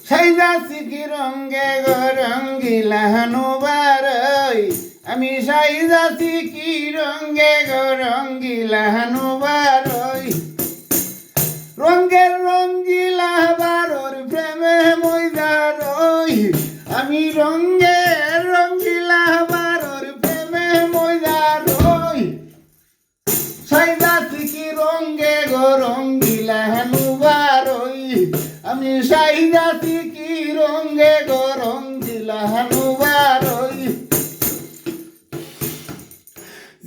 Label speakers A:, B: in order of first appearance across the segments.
A: সাইজাছি কি রঙ্গে গো রঙ্গিলা হানুবারই আমি সাইজাছি কি রঙ্গে গো রঙ্গিলা হানুবারই রঙ্গের রঙ্গিলা বারোর প্রেমে ময়দারই আমি রঙ্গের রঙ্গিলা বারোর প্রেমে ময়দারই সাইজাছি কি রঙ্গে গো রঙ্গিলা হানুবারই আমি সাইজাছি কি রঙ্গে গো রঙ্গিলা হানুবারই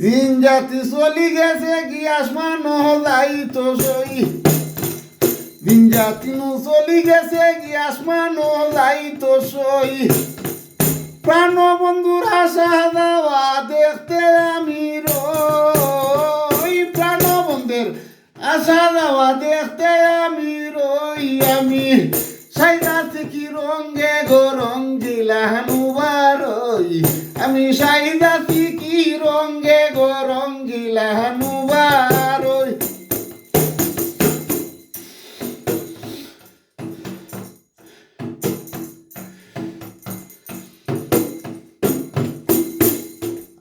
A: দিন জাতি চলি গেছে কি আসমান যাইতো সই দিন জাতি চলি গেছে কি আসমান যাইতো সই প্রাণ বন্ধুর আশা দেওয়া দেখতে আমি রই প্রাণ বন্ধুর আশা দেওয়া দেখতে আমি রই আমি সাইজাছি কি রঙ্গে গো রঙ্গিলা হানুবারই আমি সাইজাছি কি রঙ্গে গো রঙ্গিলা হানুবারই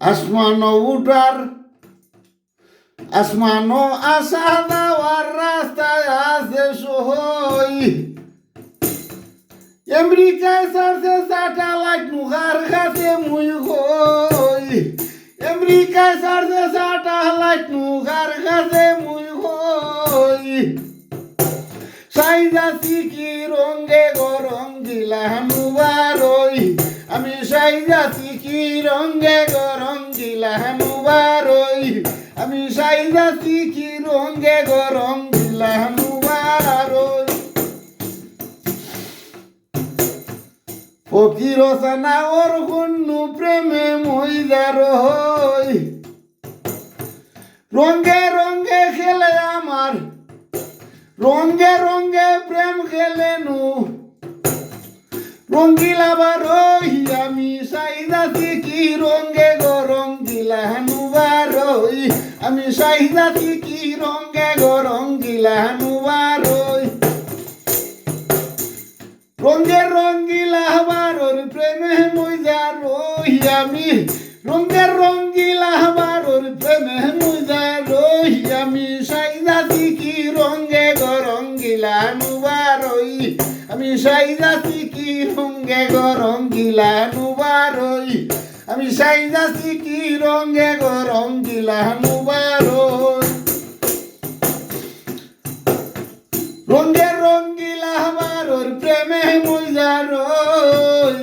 A: আসমান উঠার আসমান আশা দেওয়ার রাস্তায় আছে সই আমেরিকায় সারছে স্যাটেলাইট মুখার কাছে মুই হই আমেরিকায় সারছে স্যাটেলাইট মুখার কাছে মুই হই সাইজাছি কি রঙ্গে গো রঙ্গিলা হানুবারই আমি সাইজাছি কি রঙ্গে গো রঙ্গিলা হানুবারই আমি সাইজাছি কি রঙ্গে গো রঙ্গিলা হানুবারই ফকির সানা ওর কন্যু প্রেমে মইদার হই রঙ্গে রঙ্গে খেলে আমার রঙ্গে রঙ্গে প্রেম খেলে নু রঙ্গিলা বারই আমি সাইজাছি কি রঙ্গে গো রঙ্গিলা হানুবারই আমি সাইজাছি কি রঙ্গে গো রঙ্গিলা হানুবারই রঙ্গের রঙ্গিলা বারোর প্রেমে মইদারই আমি রঙ্গের রঙ্গিলা বারোর প্রেমে মইদারই আমি সাইজাছি কি রঙ্গে গো রঙ্গিলা হানুবারই আমি সাইজাছি কি রঙ্গে গো রঙ্গিলা হানুবারই আমি সাইজাছি কি রঙ্গে গো রঙ্গিলা হানুবারই রঙ্গের রঙ্গিলা বারোর প্রেমে মইদারই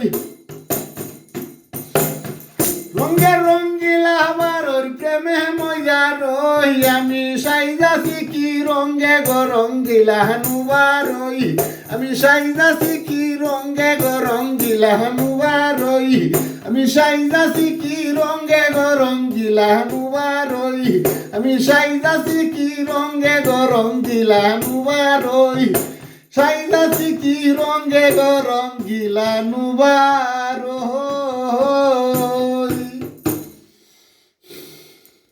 A: রঙ্গের রঙ্গিলা বারোর প্রেমে মইদারই আমি সাইজাছি কি রঙ্গে গো রঙ্গিলা হানুবারই আমি সাইজাছি কি রঙ্গে গো রঙ্গিলা হানুবারই আমি সাইজাছি কি রঙ্গে গো রঙ্গিলা হানুবারই আমি সাইজাছি কি রঙ্গে গো রঙ্গিলা হানুবারই সাইজাছি কি রঙ্গে গো রঙ্গিলা হানুবারই